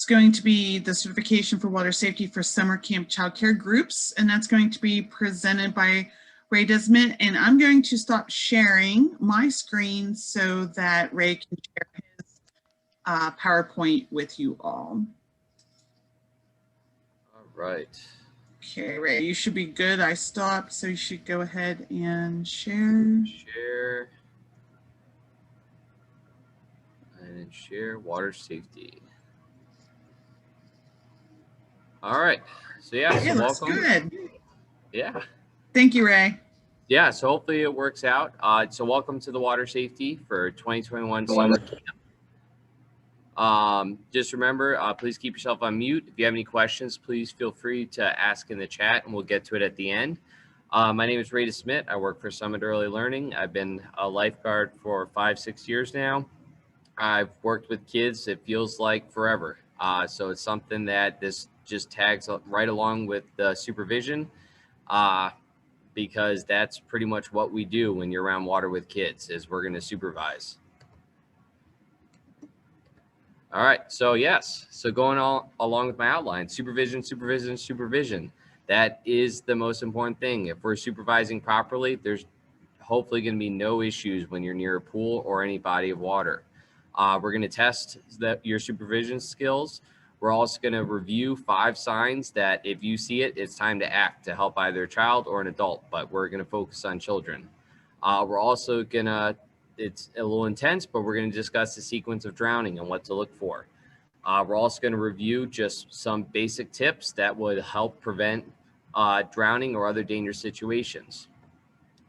It's going to be the certification for water safety for summer camp childcare groups, and that's going to be presented by Ray Desmet. And I'm going to stop sharing my screen so that Ray can share his PowerPoint with you all. All right. Okay, Ray, you should be good. I stopped, so you should go ahead and share. Share. And share water safety. All right. So yeah, so welcome. Good. Yeah. Thank you, Ray. Yeah, so hopefully it works out. So welcome to the water safety for 2021 summer camp. Just remember, please keep yourself on mute. If you have any questions, please feel free to ask in the chat and we'll get to it at the end. My name is Ray Desmet. I work for Summit Early Learning. I've been a lifeguard for 5-6 years now. I've worked with kids, it feels like forever. So it's something that this just tags right along with the supervision, because that's pretty much what we do when you're around water with kids, is we're going to supervise. All right, so yes, so going along with my outline, supervision, supervision, supervision. That is the most important thing. If we're supervising properly, there's hopefully going to be no issues when you're near a pool or any body of water. We're going to test your supervision skills. We're also going to review 5 signs that if you see it, it's time to act to help either a child or an adult, but we're going to focus on children. We're also going to, it's a little intense, but we're going to discuss the sequence of drowning and what to look for. We're also going to review just some basic tips that would help prevent drowning or other dangerous situations.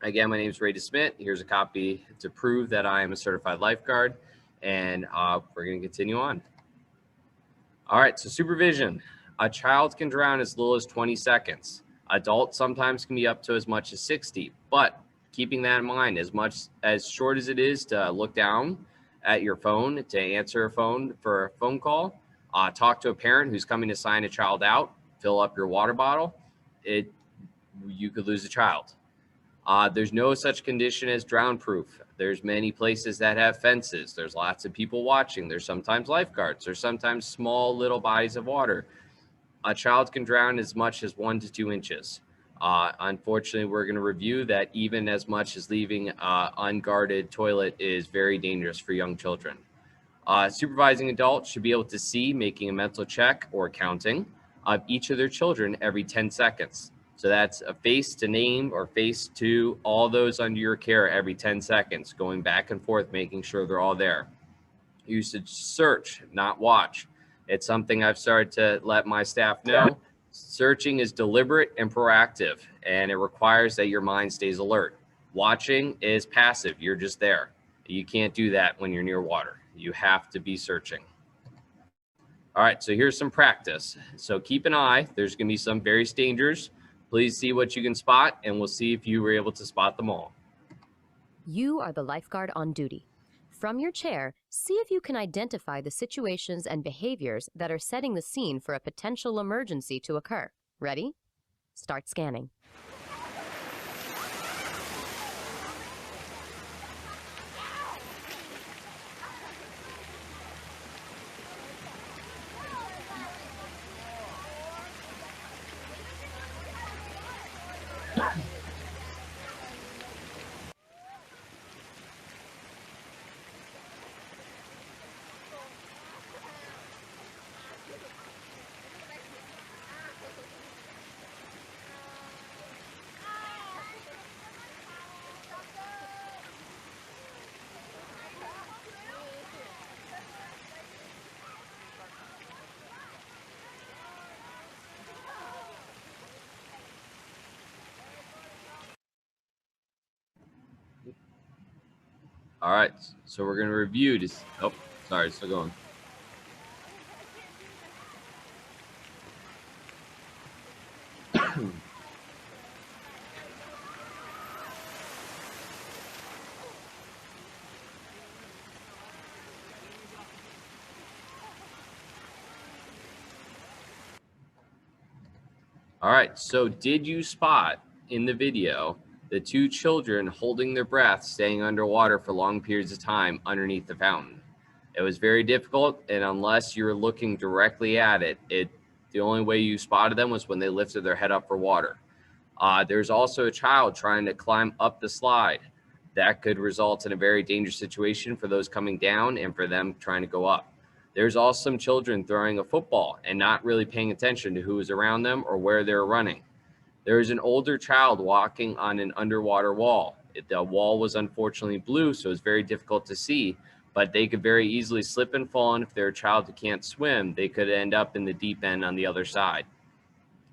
Again, my name is Ray Desmet. Here's a copy to prove that I am a certified lifeguard, and we're going to continue on. All right, so supervision. A child can drown as little as 20 seconds. Adults sometimes can be up to as much as 60, but keeping that in mind, as short as it is to look down at your phone to answer a phone for a phone call, talk to a parent who's coming to sign a child out, fill up your water bottle, you could lose a child. There's no such condition as drown proof. There's many places that have fences. There's lots of people watching. There's sometimes lifeguards. There's sometimes small little bodies of water. A child can drown as much as 1 to 2 inches. Unfortunately, we're going to review that even as much as leaving unguarded toilet is very dangerous for young children. Supervising adults should be able to see making a mental check or counting of each of their children every 10 seconds. So that's a face to name or face to all those under your care every 10 seconds, going back and forth, making sure they're all there. You should search, not watch. It's something I've started to let my staff know. Searching is deliberate and proactive, and it requires that your mind stays alert. Watching is passive. You're just there. You can't do that when you're near water. You have to be searching. All right, so here's some practice. So keep an eye. There's going to be some various dangers. Please see what you can spot, and we'll see if you were able to spot them all. You are the lifeguard on duty. From your chair, see if you can identify the situations and behaviors that are setting the scene for a potential emergency to occur. Ready? Start scanning. All right, so we're going to review this. Oh, sorry, still going. All right, so did you spot in the video the 2 children holding their breath, staying underwater for long periods of time underneath the fountain? It was very difficult, and unless you're looking directly at it, the only way you spotted them was when they lifted their head up for water. There's also a child trying to climb up the slide. That could result in a very dangerous situation for those coming down and for them trying to go up. There's also some children throwing a football and not really paying attention to who is around them or where they're running. There is an older child walking on an underwater wall. The wall was unfortunately blue, so it's very difficult to see, but they could very easily slip and fall, and if they're a child who can't swim, they could end up in the deep end on the other side.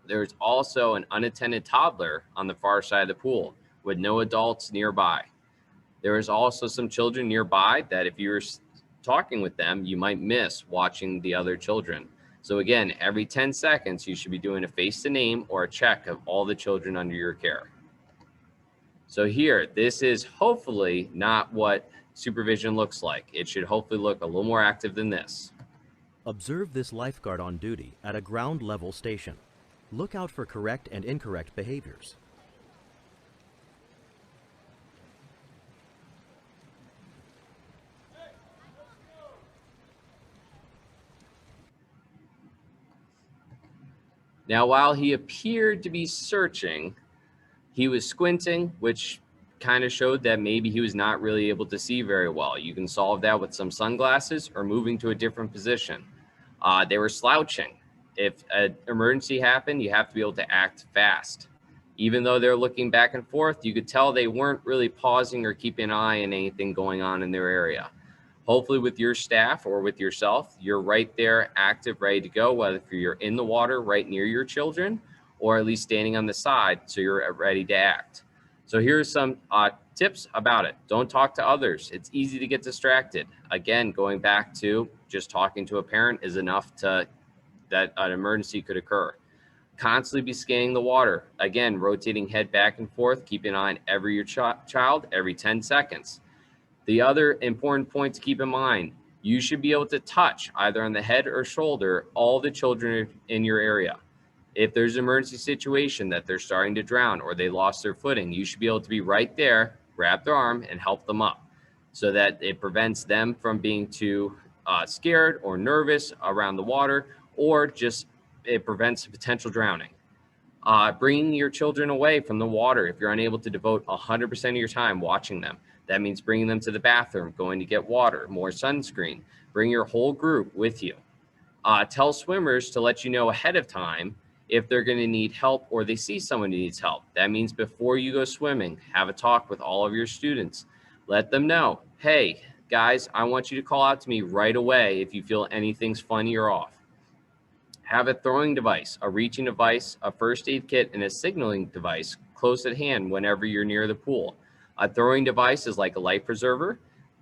There's also an unattended toddler on the far side of the pool with no adults nearby. There is also some children nearby that if you're talking with them, you might miss watching the other children. So again, every 10 seconds, you should be doing a face to name or a check of all the children under your care. So here, this is hopefully not what supervision looks like. It should hopefully look a little more active than this. Observe this lifeguard on duty at a ground level station. Look out for correct and incorrect behaviors. Now, while he appeared to be searching, he was squinting, which kind of showed that maybe he was not really able to see very well. You can solve that with some sunglasses or moving to a different position. They were slouching. If an emergency happened, you have to be able to act fast. Even though they're looking back and forth, you could tell they weren't really pausing or keeping an eye on anything going on in their area. Hopefully with your staff or with yourself, you're right there, active, ready to go, whether you're in the water right near your children or at least standing on the side so you're ready to act. So here's some tips about it. Don't talk to others. It's easy to get distracted. Again, going back to just talking to a parent is enough that an emergency could occur. Constantly be scanning the water. Again, rotating head back and forth, keeping an eye on your child every 10 seconds. The other important point to keep in mind, you should be able to touch either on the head or shoulder all the children in your area. If there's an emergency situation that they're starting to drown or they lost their footing, you should be able to be right there, grab their arm and help them up so that it prevents them from being too scared or nervous around the water, or just it prevents potential drowning. Bringing your children away from the water if you're unable to devote 100% of your time watching them. That means bringing them to the bathroom, going to get water, more sunscreen. Bring your whole group with you. Tell swimmers to let you know ahead of time if they're going to need help or they see someone who needs help. That means before you go swimming, have a talk with all of your students. Let them know, hey, guys, I want you to call out to me right away if you feel anything's funny or off. Have a throwing device, a reaching device, a first aid kit, and a signaling device close at hand whenever you're near the pool. A throwing device is like a life preserver,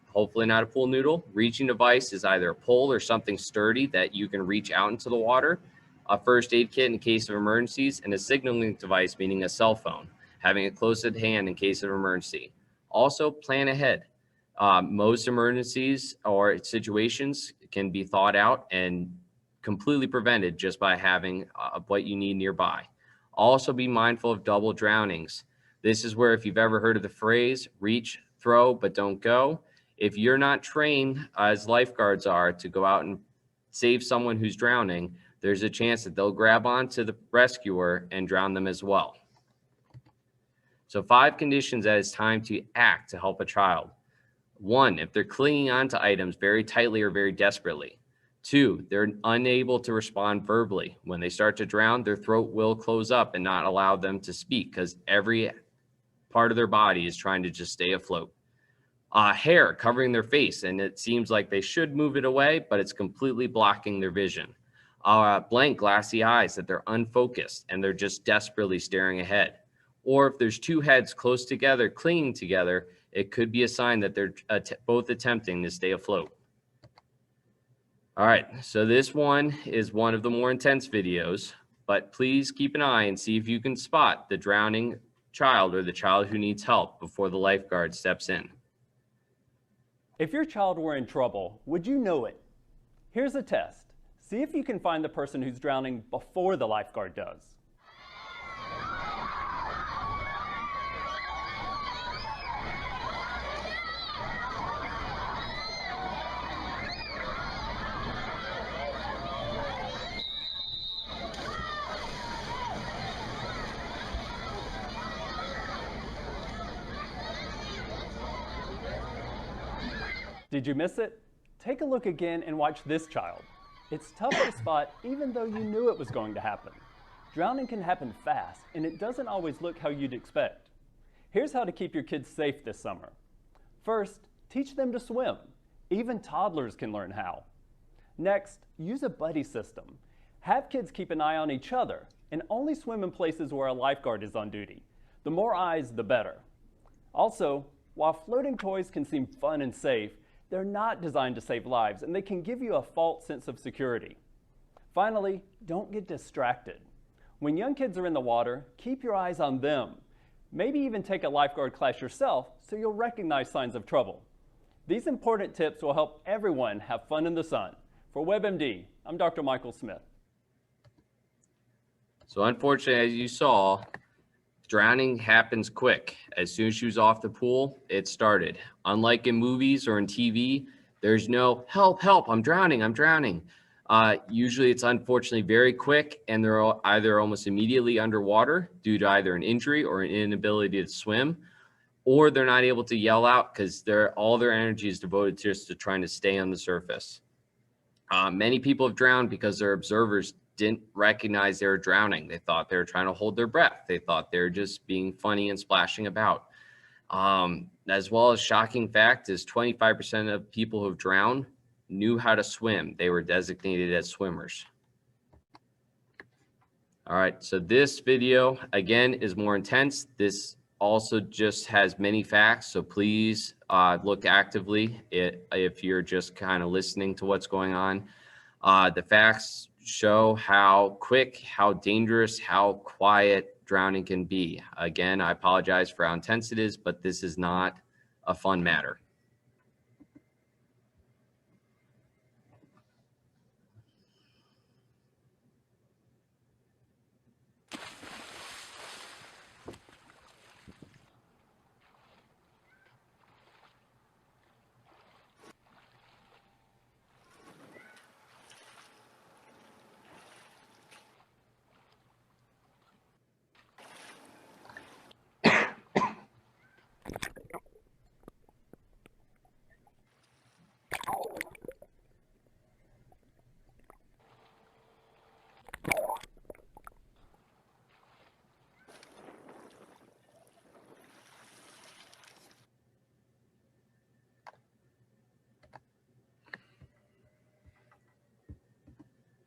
hopefully not a pool noodle. Reaching device is either a pole or something sturdy that you can reach out into the water. A first aid kit in case of emergencies, and a signaling device, meaning a cell phone, having it close at hand in case of emergency. Also, plan ahead. Most emergencies or situations can be thought out and completely prevented just by having what you need nearby. Also be mindful of double drownings. This is where, if you've ever heard of the phrase, reach, throw, but don't go. If you're not trained as lifeguards are to go out and save someone who's drowning, there's a chance that they'll grab onto the rescuer and drown them as well. So 5 conditions that it's time to act to help a child. 1, if they're clinging onto items very tightly or very desperately. 2, they're unable to respond verbally. When they start to drown, their throat will close up and not allow them to speak because every part of their body is trying to just stay afloat. Hair covering their face, and it seems like they should move it away, but it's completely blocking their vision. Blank, glassy eyes, that they're unfocused and they're just desperately staring ahead. Or if there's 2 heads close together, clinging together, it could be a sign that they're both attempting to stay afloat. All right, so this one is one of the more intense videos, but please keep an eye and see if you can spot the drowning child or the child who needs help before the lifeguard steps in. If your child were in trouble, would you know it? Here's a test. See if you can find the person who's drowning before the lifeguard does. Did you miss it? Take a look again and watch this child. It's tough to spot even though you knew it was going to happen. Drowning can happen fast, and it doesn't always look how you'd expect. Here's how to keep your kids safe this summer. First, teach them to swim. Even toddlers can learn how. Next, use a buddy system. Have kids keep an eye on each other and only swim in places where a lifeguard is on duty. The more eyes, the better. Also, while floating toys can seem fun and safe, they're not designed to save lives, and they can give you a false sense of security. Finally, don't get distracted. When young kids are in the water, keep your eyes on them. Maybe even take a lifeguard class yourself so you'll recognize signs of trouble. These important tips will help everyone have fun in the sun. For WebMD, I'm Dr. Michael Smith. So unfortunately, as you saw, drowning happens quick. As soon as she was off the pool, it started. Unlike in movies or in TV, there's no help, help, I'm drowning, I'm drowning. Usually it's unfortunately very quick, and they're either almost immediately underwater due to either an injury or an inability to swim, or they're not able to yell out because all their energy is devoted just to trying to stay on the surface. Many people have drowned because their observers didn't recognize they were drowning. They thought they were trying to hold their breath. They thought they were just being funny and splashing about. As well as shocking fact is 25% of people who have drowned knew how to swim. They were designated as swimmers. All right, so this video, again, is more intense. This also just has many facts, so please look actively if you're just kind of listening to what's going on. The facts show how quick, how dangerous, how quiet drowning can be. Again, I apologize for how intense it is, but this is not a fun matter.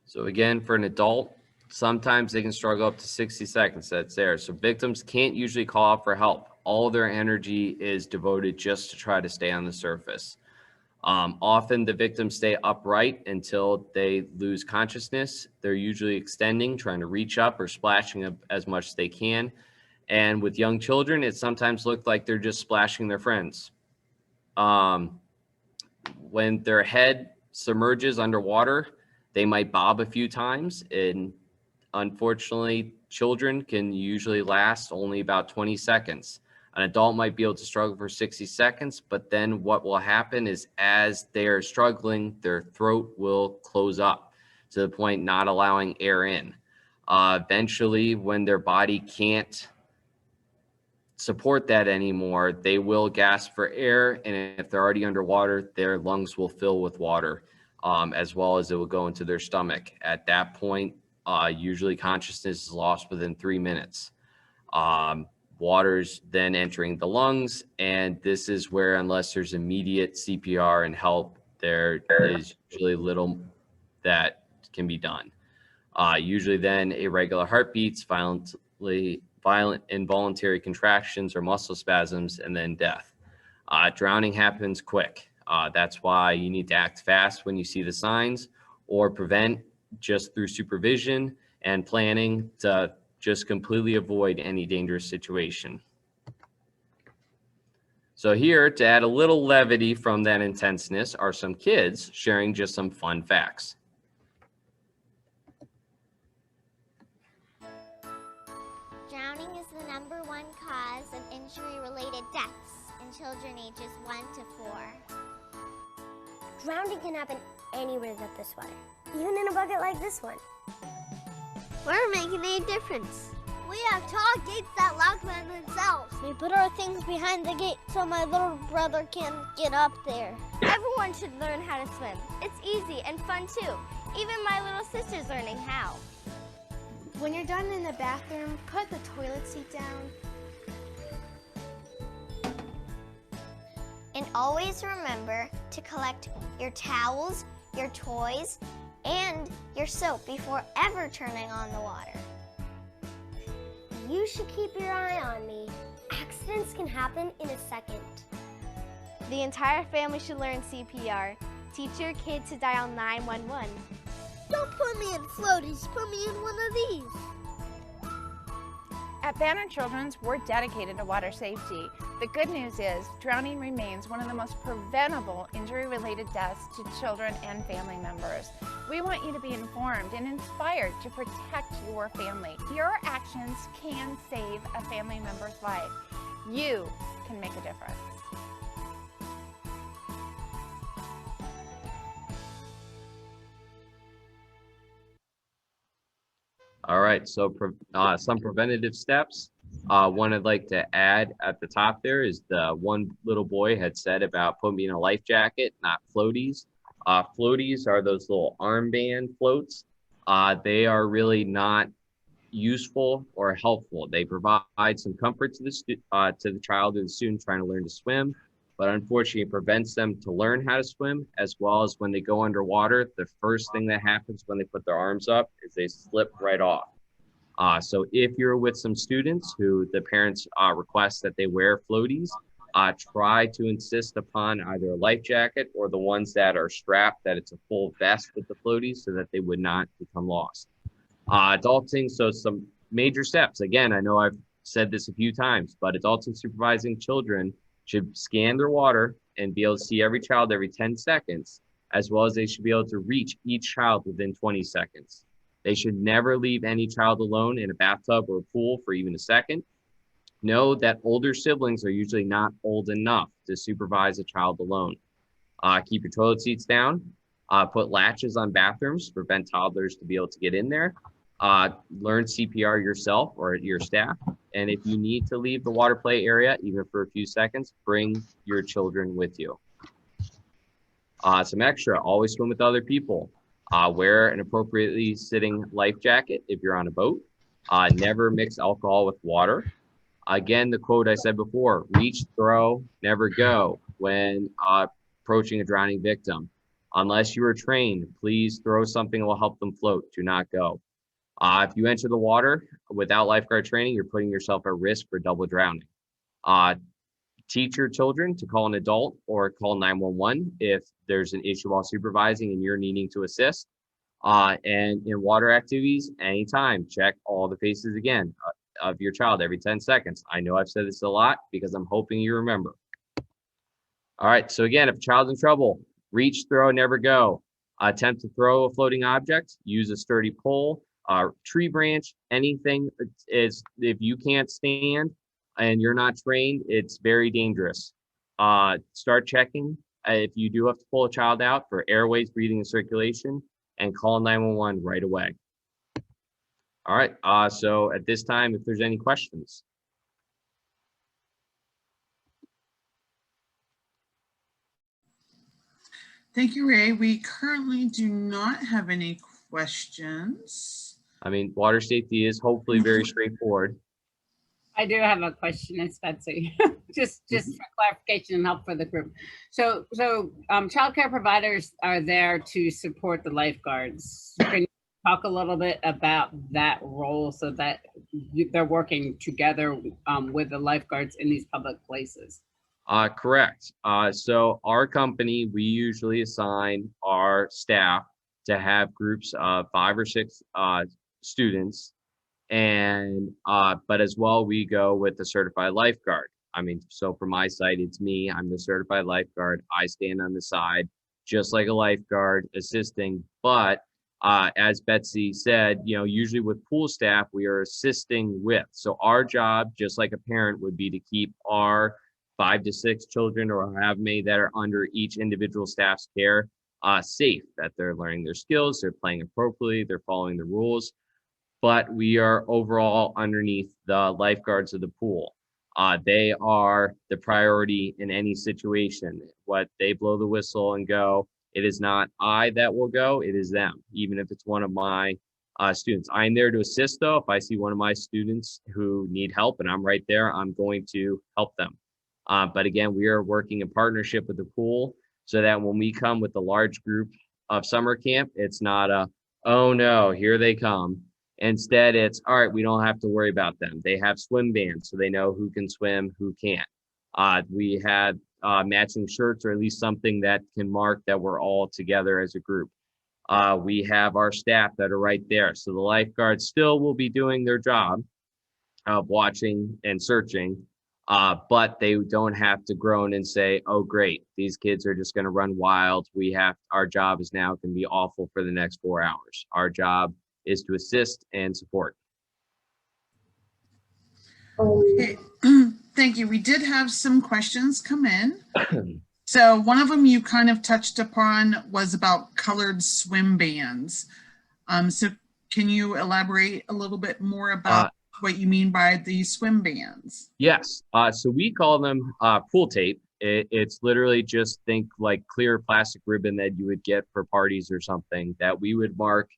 So again, for an adult, sometimes they can struggle up to 60 seconds. That's there. So victims can't usually call out for help. All their energy is devoted just to try to stay on the surface. Often the victims stay upright until they lose consciousness. They're usually extending, trying to reach up or splashing up as much as they can. And with young children, it sometimes looks like they're just splashing their friends. When their head submerges underwater, they might bob a few times, and unfortunately, children can usually last only about 20 seconds. An adult might be able to struggle for 60 seconds, but then what will happen is as they're struggling, their throat will close up to the point not allowing air in. Eventually, when their body can't support that anymore, they will gasp for air, and if they're already underwater, their lungs will fill with water. As well as it will go into their stomach. At that point, usually consciousness is lost within 3 minutes. Water's then entering the lungs, and this is where, unless there's immediate CPR and help, there is usually little that can be done. Usually then irregular heartbeats, violent involuntary contractions or muscle spasms, and then death. Drowning happens quick. That's why you need to act fast when you see the signs, or prevent just through supervision and planning to just completely avoid any dangerous situation. So here, to add a little levity from that intenseness, are some kids sharing just some fun facts. Drowning is the #1 cause of injury-related deaths in children ages 1 to 4. Drowning can happen anywhere that there's water, even in a bucket like this one. We're making a difference. We have tall gates that lock by themselves. We put our things behind the gate so my little brother can get up there. Everyone should learn how to swim. It's easy and fun too. Even my little sister's learning how. When you're done in the bathroom, put the toilet seat down. And always remember to collect your towels, your toys, and your soap before ever turning on the water. You should keep your eye on me. Accidents can happen in a second. The entire family should learn CPR. Teach your kid to dial 911. Don't put me in floaties, put me in one of these. At Banner Children's, we're dedicated to water safety. The good news is drowning remains one of the most preventable injury-related deaths to children and family members. We want you to be informed and inspired to protect your family. Your actions can save a family member's life. You can make a difference. All right, so some preventative steps. One I'd like to add at the top there is the one little boy had said about putting me in a life jacket, not floaties. Floaties are those little armband floats. They are really not useful or helpful. They provide some comfort to the child or the student trying to learn to swim, but unfortunately it prevents them to learn how to swim, as well as when they go underwater, the first thing that happens when they put their arms up is they slip right off. So if you're with some students who the parents request that they wear floaties, try to insist upon either a life jacket or the ones that are strapped, that it's a full vest with the floaties so that they would not become lost. Adulting, so some major steps. Again, I know I've said this a few times, but adulting supervising children should scan their water and be able to see every child every 10 seconds, as well as they should be able to reach each child within 20 seconds. They should never leave any child alone in a bathtub or a pool for even a second. Know that older siblings are usually not old enough to supervise a child alone. Keep your toilet seats down. Put latches on bathrooms to prevent toddlers to be able to get in there. Learn CPR yourself or your staff. And if you need to leave the water play area, even for a few seconds, bring your children with you. Some extra, always swim with other people. Wear an appropriately sitting life jacket if you're on a boat. Never mix alcohol with water. Again, the quote I said before, reach, throw, never go when approaching a drowning victim. Unless you are trained, please throw something that will help them float. Do not go. If you enter the water without lifeguard training, you're putting yourself at risk for double drowning. Teach your children to call an adult or call 911 if there's an issue while supervising and you're needing to assist. And in water activities, anytime, check all the faces again of your child every 10 seconds. I know I've said this a lot because I'm hoping you remember. All right, so again, if a child's in trouble, reach, throw, never go. Attempt to throw a floating object, use a sturdy pole, tree branch, anything is, if you can't stand and you're not trained, it's very dangerous. Start checking if you do have to pull a child out for airways, breathing, and circulation, and call 911 right away. All right, so at this time, if there's any questions. Thank you, Ray. We currently do not have any questions. I mean, water safety is hopefully very straightforward. I do have a question, it's Betsy, just for clarification and help for the group. So childcare providers are there to support the lifeguards. Can you talk a little bit about that role so that they're working together with the lifeguards in these public places? Correct. So our company, we usually assign our staff to have groups of 5 or 6 students. And but as well, we go with the certified lifeguard. I mean, so for my site, it's me. I'm the certified lifeguard. I stand on the side just like a lifeguard assisting. But as Betsy said, you know, usually with pool staff, we are assisting with. So our job, just like a parent, would be to keep our 5 to 6 children or however many that are under each individual staff's care safe, that they're learning their skills, they're playing appropriately, they're following the rules. but we are overall underneath the lifeguards of the pool. They are the priority in any situation. What they blow the whistle and go, it is not I that will go, it is them, even if it's one of my students. I'm there to assist, though. If I see one of my students who need help and I'm right there, I'm going to help them. But again, we are working in partnership with the pool so that when we come with a large group of summer camp, it's not a, oh no, here they come. Instead, it's, all right, we don't have to worry about them. They have swim bands, so they know who can swim, who can't. We have matching shirts, or at least something that can mark that we're all together as a group. We have our staff that are right there. So the lifeguards still will be doing their job of watching and searching, but they don't have to groan and say, oh, great, these kids are just going to run wild. Our job is now going to be awful for the next 4 hours. Our job is to assist and support. Okay. Thank you. We did have some questions come in. So one of them you kind of touched upon was about colored swim bands. So can you elaborate a little bit more about what you mean by the swim bands? Yes. So we call them pool tape. It's literally just think like clear plastic ribbon that you would get for parties or something that we would mark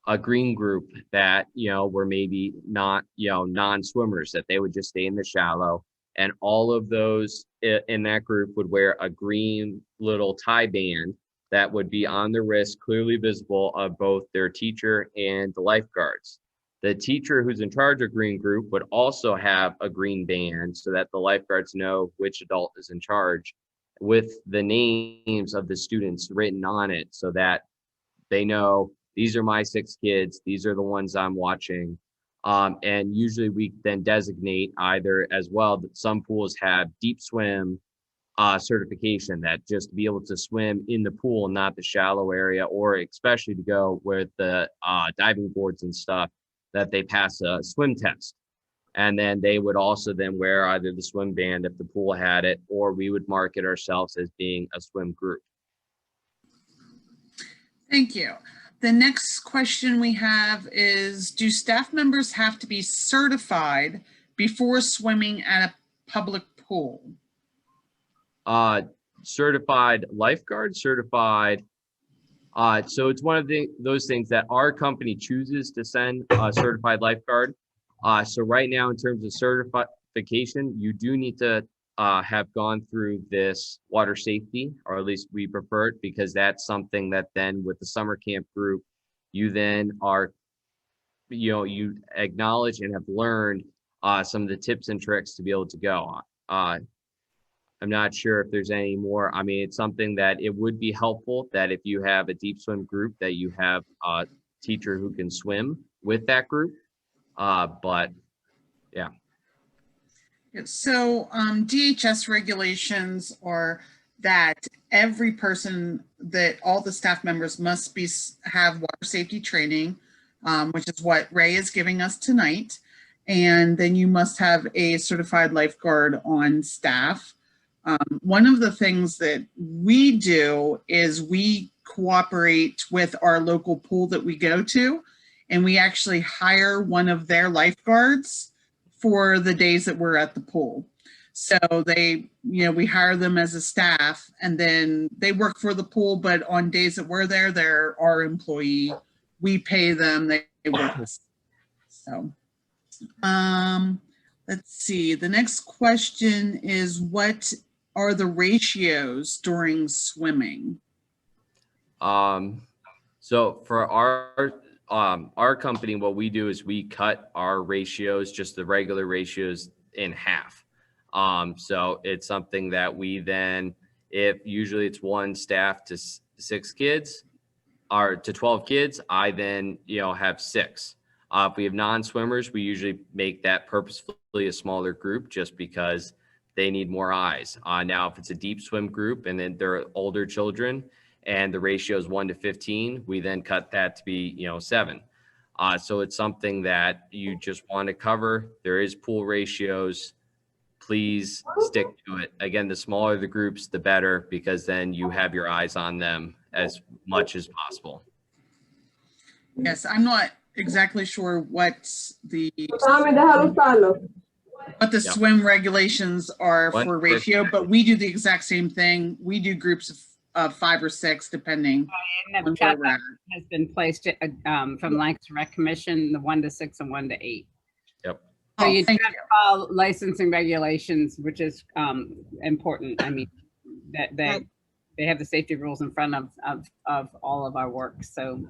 a green group that, were maybe not, non-swimmers, that they would just stay in the shallow. And all of those in that group would wear a green little tie band that would be on the wrist, clearly visible of both their teacher and the lifeguards. The teacher who's in charge of green group would also have a green band so that the lifeguards know which adult is in charge, with the names of the students written on it so that they know these are my 6 kids, these are the ones I'm watching. And usually we then designate either as well that some pools have deep swim certification, that just to be able to swim in the pool, not the shallow area, or especially to go with the diving boards and stuff, that they pass a swim test. And then they would also then wear either the swim band if the pool had it, or we would mark it ourselves as being a swim group. Thank you. The next question we have is, do staff members have to be certified before swimming at a public pool? Certified lifeguard, certified. So it's one of those things that our company chooses to send a certified lifeguard. So right now, in terms of certification, you do need to have gone through this water safety, or at least we prefer it, because that's something that then with the summer camp group, you then are, you acknowledge and have learned some of the tips and tricks to be able to go on. I'm not sure if there's any more. I mean, it's something that it would be helpful that if you have a deep swim group, that you have a teacher who can swim with that group. But yeah. So DHS regulations are that every person, that all the staff members must have water safety training, which is what Ray is giving us tonight. And then you must have a certified lifeguard on staff. One of the things that we do is we cooperate with our local pool that we go to, and we actually hire one of their lifeguards for the days that we're at the pool. So they, we hire them as a staff, and then they work for the pool, but on days that we're there, they're our employee. We pay them, they work with us. So, let's see. The next question is, what are the ratios during swimming? So for our company, what we do is we cut our ratios, just the regular ratios, in half. So it's something that we then, if usually it's 1 staff to 6 kids, or to 12 kids, I then, have 6. If we have non-swimmers, we usually make that purposefully a smaller group just because they need more eyes. Now, if it's a deep swim group and then they're older children and the ratio is 1 to 15, we then cut that to be, 7. So it's something that you just want to cover. There is pool ratios. Please stick to it. Again, the smaller the groups, the better, because then you have your eyes on them as much as possible. Yes, I'm not exactly sure what the Yeah. swim regulations are What? for ratio, but we do the exact same thing. We do groups of 5 or 6 depending And on the where chat we're at. has been placed from Lancaster Rec Commission, the 1 to 6 and 1 to 8. Yep. So Oh, you do thank have to follow licensing regulations, which is important. I mean, that they have the safety rules in front of all of our work. So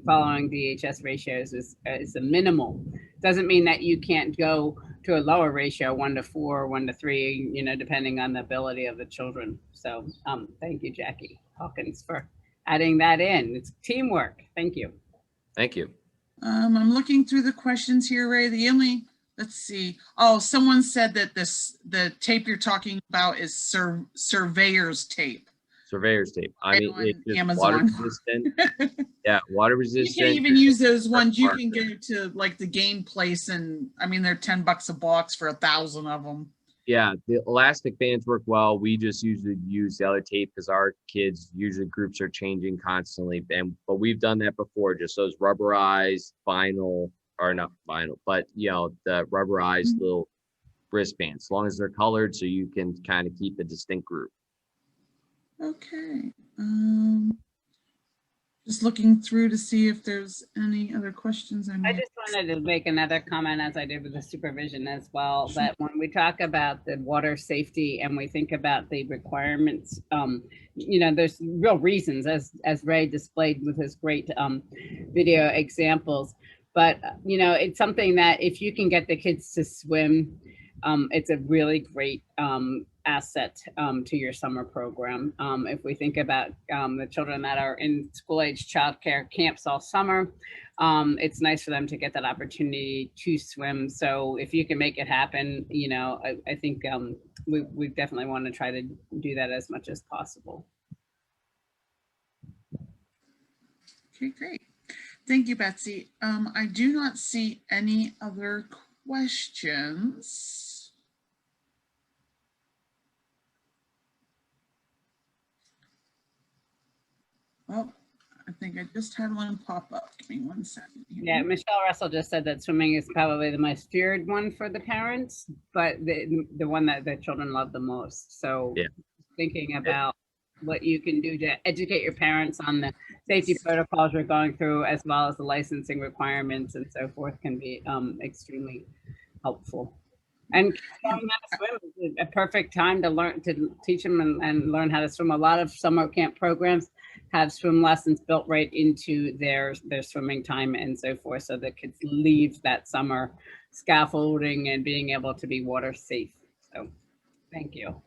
following DHS ratios is a minimal. Doesn't mean that you can't go to a lower ratio, 1 to 4, 1 to 3, you know, depending on the ability of the children. So thank you, Jackie Hawkins, for adding that in. It's teamwork. Thank you. Thank you. I'm looking through the questions here, Ray. The only, let's see. Oh, someone said that the tape you're talking about is surveyor's tape. Surveyor's tape. I Right mean, on it's just Amazon. water resistant. Yeah, water You resistant. can't even use those ones. You can go to like the game place and I mean, they're $10 a box for 1,000 of them. Yeah, the elastic bands work well. We just usually use the other tape because our kids, usually groups are changing constantly. But we've done that before, just those rubberized vinyl, or not vinyl, but you know, the rubberized little wristbands, as long as they're colored so you can kind of keep a distinct group. Okay. Just looking through to see if there's any other questions. I just wanted to make another comment, as I did with the supervision as well, that when we talk about the water safety and we think about the requirements, you know, there's real reasons, as Ray displayed with his great video examples. But, you know, it's something that if you can get the kids to swim, it's a really great asset to your summer program. If we think about the children that are in school-age childcare camps all summer, it's nice for them to get that opportunity to swim. So if you can make it happen, you know, I think we definitely want to try to do that as much as possible. Okay, great. Thank you, Betsy. I do not see any other questions. Well, I think I just had one pop up. Give me 1 second here. Yeah, Michelle Russell just said that swimming is probably the most feared one for the parents, but the one that the children love the most. So yeah, thinking about what you can do to educate your parents on the safety protocols you're going through, as well as the licensing requirements and so forth, can be extremely helpful. And learning how to swim is a perfect time to learn, to teach them and learn how to swim. A lot of summer camp programs have swim lessons built right into their swimming time and so forth, so the kids leave that summer scaffolding and being able to be water safe. So thank you.